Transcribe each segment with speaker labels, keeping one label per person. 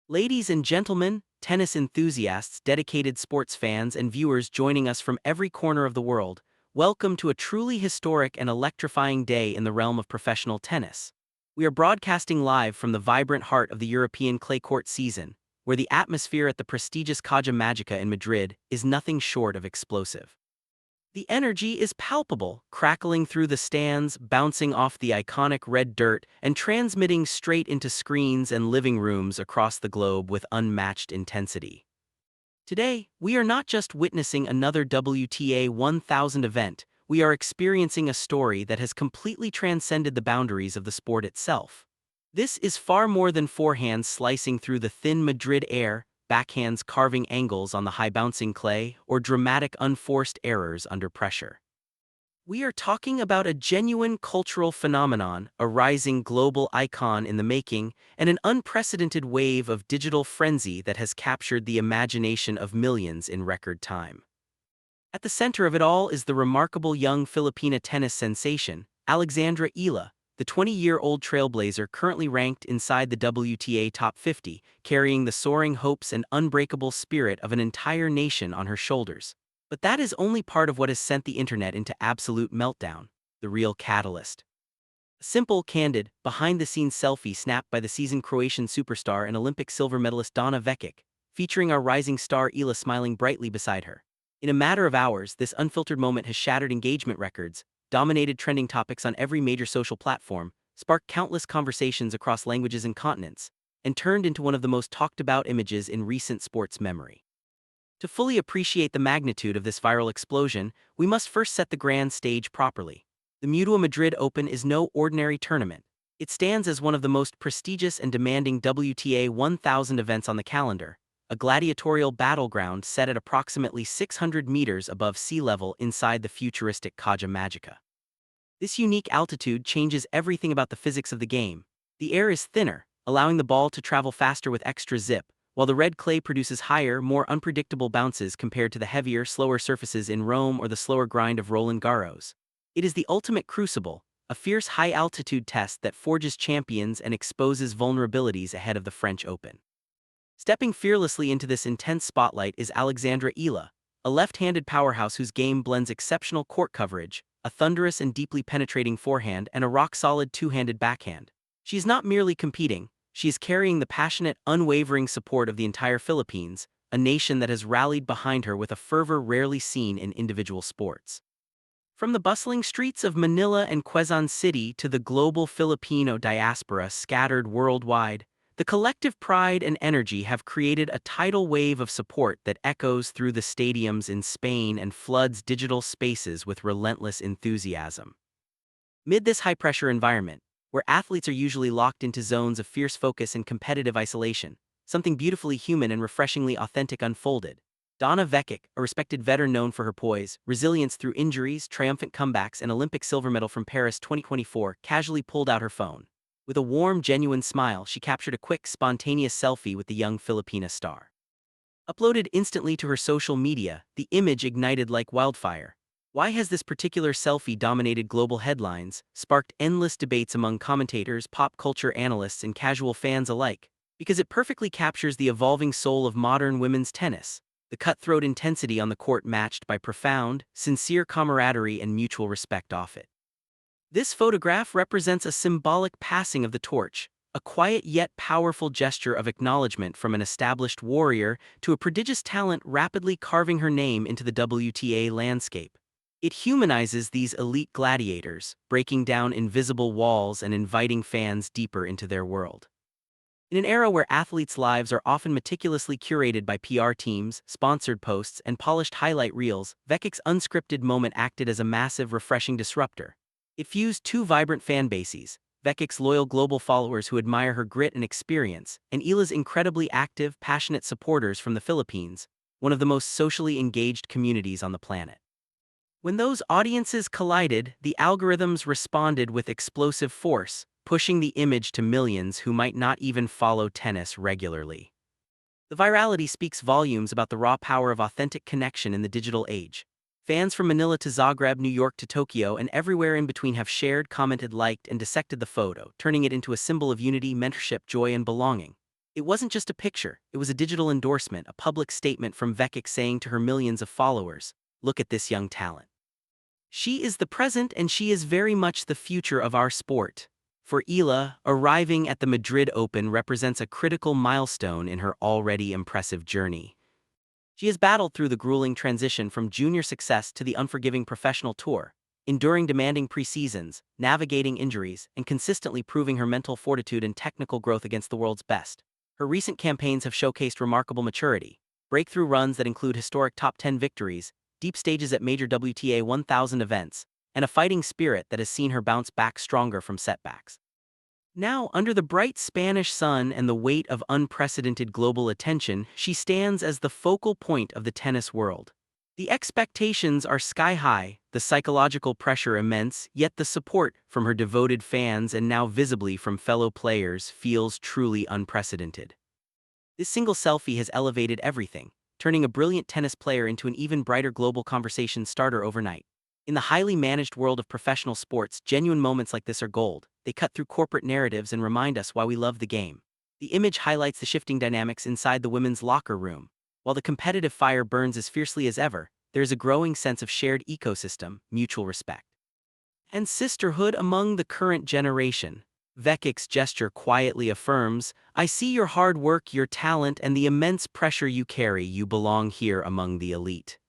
Speaker 1: Ladies and gentlemen, tennis enthusiasts, dedicated sports fans, and viewers joining us from every corner of the world, welcome to a truly historic and electrifying day in the realm of professional tennis. We are broadcasting live from the vibrant heart of the European clay court season, where the atmosphere at the prestigious Caja Magica in Madrid is nothing short of explosive. The energy is palpable, crackling through the stands, bouncing off the iconic red dirt, and transmitting straight into screens and living rooms across the globe with unmatched intensity. Today, we are not just witnessing another WTA 1000 event, we are experiencing a story that has completely transcended the boundaries of the sport itself. This is far more than forehands slicing through the thin Madrid air, backhands carving angles on the high-bouncing clay, or dramatic unforced errors under pressure. We are talking about a genuine cultural phenomenon, a rising global icon in the making, and an unprecedented wave of digital frenzy that has captured the imagination of millions in record time. At the center of it all is the remarkable young Filipina tennis sensation, Alexandra Eala, the 20-year-old trailblazer currently ranked inside the WTA Top 50, carrying the soaring hopes and unbreakable spirit of an entire nation on her shoulders. But that is only part of what has sent the internet into absolute meltdown, the real catalyst. A simple, candid, behind-the-scenes selfie snapped by the seasoned Croatian superstar and Olympic silver medalist Donna Vekić, featuring our rising star Eala smiling brightly beside her. In a matter of hours, this unfiltered moment has shattered engagement records, dominated trending topics on every major social platform, sparked countless conversations across languages and continents, and turned into one of the most talked-about images in recent sports memory. To fully appreciate the magnitude of this viral explosion, we must first set the grand stage properly. The Mutua Madrid Open is no ordinary tournament. It stands as one of the most prestigious and demanding WTA 1000 events on the calendar, a gladiatorial battleground set at approximately 600 meters above sea level inside the futuristic Caja Magica. This unique altitude changes everything about the physics of the game. The air is thinner, allowing the ball to travel faster with extra zip, while the red clay produces higher, more unpredictable bounces compared to the heavier, slower surfaces in Rome or the slower grind of Roland Garros. It is the ultimate crucible, a fierce high-altitude test that forges champions and exposes vulnerabilities ahead of the French Open. Stepping fearlessly into this intense spotlight is Alexandra Eala, a left-handed powerhouse whose game blends exceptional court coverage, a thunderous and deeply penetrating forehand, and a rock-solid two-handed backhand. She is not merely competing, she is carrying the passionate, unwavering support of the entire Philippines, a nation that has rallied behind her with a fervor rarely seen in individual sports. From the bustling streets of Manila and Quezon City to the global Filipino diaspora scattered worldwide, the collective pride and energy have created a tidal wave of support that echoes through the stadiums in Spain and floods digital spaces with relentless enthusiasm. Mid this high-pressure environment, where athletes are usually locked into zones of fierce focus and competitive isolation, something beautifully human and refreshingly authentic unfolded. Donna Vekić, a respected veteran known for her poise, resilience through injuries, triumphant comebacks, and Olympic silver medal from Paris 2024, casually pulled out her phone. With a warm, genuine smile, she captured a quick, spontaneous selfie with the young Filipina star. Uploaded instantly to her social media, the image ignited like wildfire. Why has this particular selfie dominated global headlines, sparked endless debates among commentators, pop culture analysts, and casual fans alike? Because it perfectly captures the evolving soul of modern women's tennis, the cutthroat intensity on the court matched by profound, sincere camaraderie and mutual respect off it. This photograph represents a symbolic passing of the torch, a quiet yet powerful gesture of acknowledgement from an established warrior to a prodigious talent rapidly carving her name into the WTA landscape. It humanizes these elite gladiators, breaking down invisible walls and inviting fans deeper into their world. In an era where athletes' lives are often meticulously curated by PR teams, sponsored posts, and polished highlight reels, Vekić's unscripted moment acted as a massive, refreshing disruptor. It fused two vibrant fan bases, Vekić's loyal global followers who admire her grit and experience, and Eala's incredibly active, passionate supporters from the Philippines, one of the most socially engaged communities on the planet. When those audiences collided, the algorithms responded with explosive force, pushing the image to millions who might not even follow tennis regularly. The virality speaks volumes about the raw power of authentic connection in the digital age. Fans from Manila to Zagreb, New York to Tokyo, and everywhere in between have shared, commented, liked, and dissected the photo, turning it into a symbol of unity, mentorship, joy, and belonging. It wasn't just a picture, it was a digital endorsement, a public statement from Vekić saying to her millions of followers, "Look at this young talent. She is the present and she is very much the future of our sport." For Eala, arriving at the Madrid Open represents a critical milestone in her already impressive journey. She has battled through the grueling transition from junior success to the unforgiving professional tour, enduring demanding pre-seasons, navigating injuries, and consistently proving her mental fortitude and technical growth against the world's best. Her recent campaigns have showcased remarkable maturity, breakthrough runs that include historic top 10 victories, deep stages at major WTA 1000 events, and a fighting spirit that has seen her bounce back stronger from setbacks. Now, under the bright Spanish sun and the weight of unprecedented global attention, she stands as the focal point of the tennis world. The expectations are sky-high, the psychological pressure immense, yet the support from her devoted fans and now visibly from fellow players feels truly unprecedented. This single selfie has elevated everything, turning a brilliant tennis player into an even brighter global conversation starter overnight. In the highly managed world of professional sports, genuine moments like this are gold. They cut through corporate narratives and remind us why we love the game. The image highlights the shifting dynamics inside the women's locker room. While the competitive fire burns as fiercely as ever, there is a growing sense of shared ecosystem, mutual respect, and sisterhood among the current generation. Vekić's gesture quietly affirms, "I see your hard work, your talent, and the immense pressure you carry. You belong here among the elite."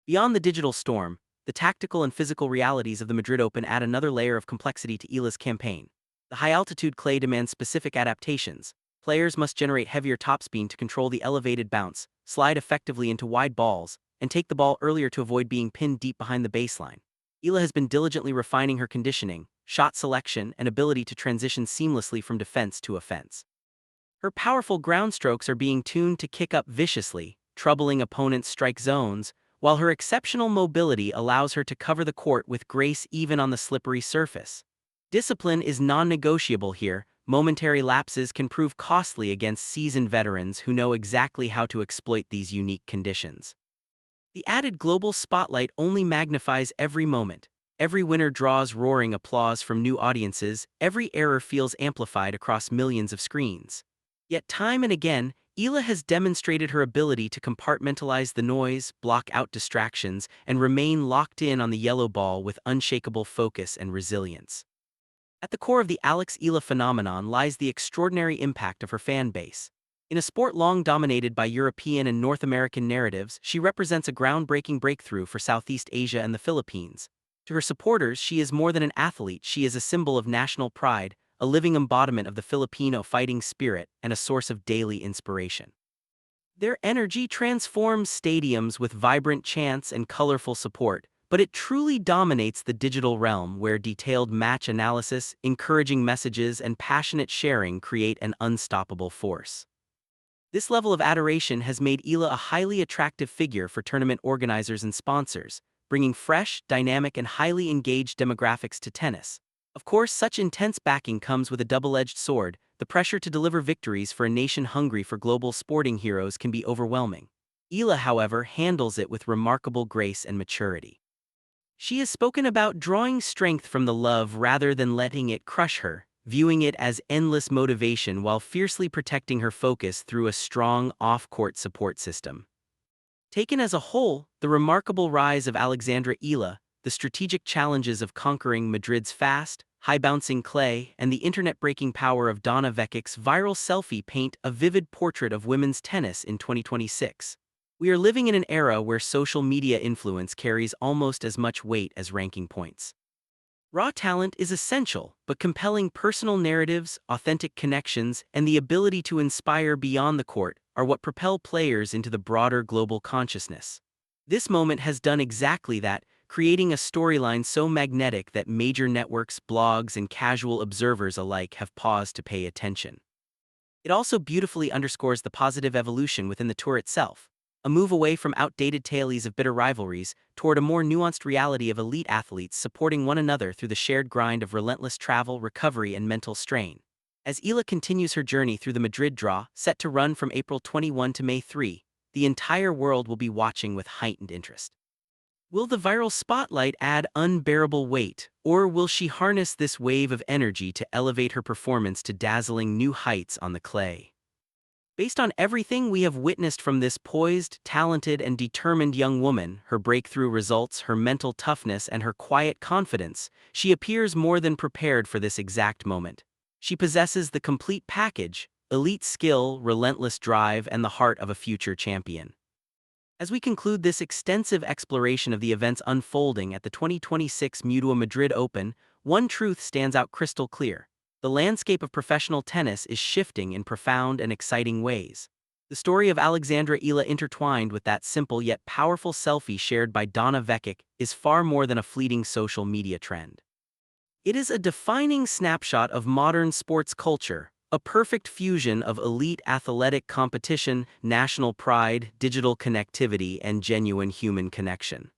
Speaker 1: Beyond the digital storm, the tactical and physical realities of the Madrid Open add another layer of complexity to Eala's campaign. The high-altitude clay demands specific adaptations. Players must generate heavier topspin to control the elevated bounce, slide effectively into wide balls, and take the ball earlier to avoid being pinned deep behind the baseline. Eala has been diligently refining her conditioning, shot selection, and ability to transition seamlessly from defense to offense. Her powerful ground strokes are being tuned to kick up viciously, troubling opponents' strike zones, while her exceptional mobility allows her to cover the court with grace even on the slippery surface. Discipline is non-negotiable here. Momentary lapses can prove costly against seasoned veterans who know exactly how to exploit these unique conditions. The added global spotlight only magnifies every moment. Every winner draws roaring applause from new audiences, every error feels amplified across millions of screens. Yet time and again, Eala has demonstrated her ability to compartmentalize the noise, block out distractions, and remain locked in on the yellow ball with unshakable focus and resilience. At the core of the Alexandra Eala phenomenon lies the extraordinary impact of her fan base. In a sport long dominated by European and North American narratives, she represents a groundbreaking breakthrough for Southeast Asia and the Philippines. To her supporters, she is more than an athlete, she is a symbol of national pride, a living embodiment of the Filipino fighting spirit, and a source of daily inspiration. Their energy transforms stadiums with vibrant chants and colorful support, but it truly dominates the digital realm where detailed match analysis, encouraging messages, and passionate sharing create an unstoppable force. This level of adoration has made Eala a highly attractive figure for tournament organizers and sponsors, bringing fresh, dynamic, and highly engaged demographics to tennis. Of course, such intense backing comes with a double-edged sword. The pressure to deliver victories for a nation hungry for global sporting heroes can be overwhelming. Eala, however, handles it with remarkable grace and maturity. She has spoken about drawing strength from the love rather than letting it crush her, viewing it as endless motivation while fiercely protecting her focus through a strong off-court support system. Taken as a whole, the remarkable rise of Alexandra Eala, the strategic challenges of conquering Madrid's fast, high-bouncing clay, and the internet-breaking power of Donna Vekić's viral selfie paint a vivid portrait of women's tennis in 2026. We are living in an era where social media influence carries almost as much weight as ranking points. Raw talent is essential, but compelling personal narratives, authentic connections, and the ability to inspire beyond the court are what propel players into the broader global consciousness. This moment has done exactly that, creating a storyline so magnetic that major networks, blogs, and casual observers alike have paused to pay attention. It also beautifully underscores the positive evolution within the tour itself, a move away from outdated tales of bitter rivalries toward a more nuanced reality of elite athletes supporting one another through the shared grind of relentless travel, recovery, and mental strain. As Eala continues her journey through the Madrid draw, set to run from April 21 to May 3, the entire world will be watching with heightened interest. Will the viral spotlight add unbearable weight, or will she harness this wave of energy to elevate her performance to dazzling new heights on the clay? Based on everything we have witnessed from this poised, talented, and determined young woman, her breakthrough results, her mental toughness, and her quiet confidence, she appears more than prepared for this exact moment. She possesses the complete package: elite skill, relentless drive, and the heart of a future champion. As we conclude this extensive exploration of the events unfolding at the 2026 Madrid Open, one truth stands out crystal clear. The landscape of professional tennis is shifting in profound and exciting ways. The story of Alexandra Eala, intertwined with that simple yet powerful selfie shared by Donna Vekić, is far more than a fleeting social media trend. It is a defining snapshot of modern sports culture, a perfect fusion of elite athletic competition, national pride, digital connectivity, and genuine human connection.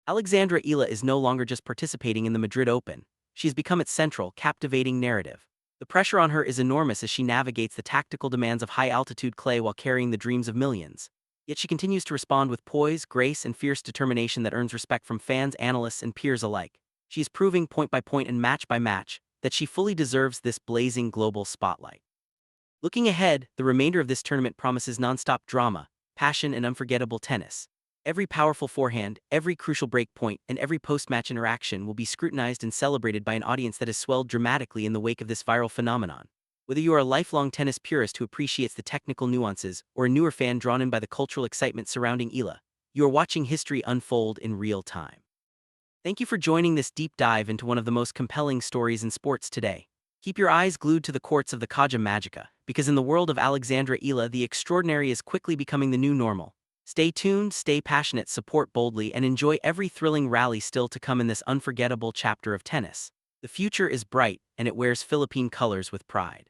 Speaker 1: Alexandra Eala is no longer just participating in the Madrid Open. She has become its central, captivating narrative. The pressure on her is enormous as she navigates the tactical demands of high-altitude clay while carrying the dreams of millions. Yet she continues to respond with poise, grace, and fierce determination that earns respect from fans, analysts, and peers alike. She is proving point by point and match by match that she fully deserves this blazing global spotlight. Looking ahead, the remainder of this tournament promises non-stop drama, passion, and unforgettable tennis. Every powerful forehand, every crucial break point, and every post-match interaction will be scrutinized and celebrated by an audience that has swelled dramatically in the wake of this viral phenomenon. Whether you are a lifelong tennis purist who appreciates the technical nuances or a newer fan drawn in by the cultural excitement surrounding Eala, you are watching history unfold in real time. Thank you for joining this deep dive into one of the most compelling stories in sports today. Keep your eyes glued to the courts of the Caja Magica, because in the world of Alexandra Eala, the extraordinary is quickly becoming the new normal. Stay tuned, stay passionate, support boldly, and enjoy every thrilling rally still to come in this unforgettable chapter of tennis. The future is bright, and it wears Philippine colors with pride.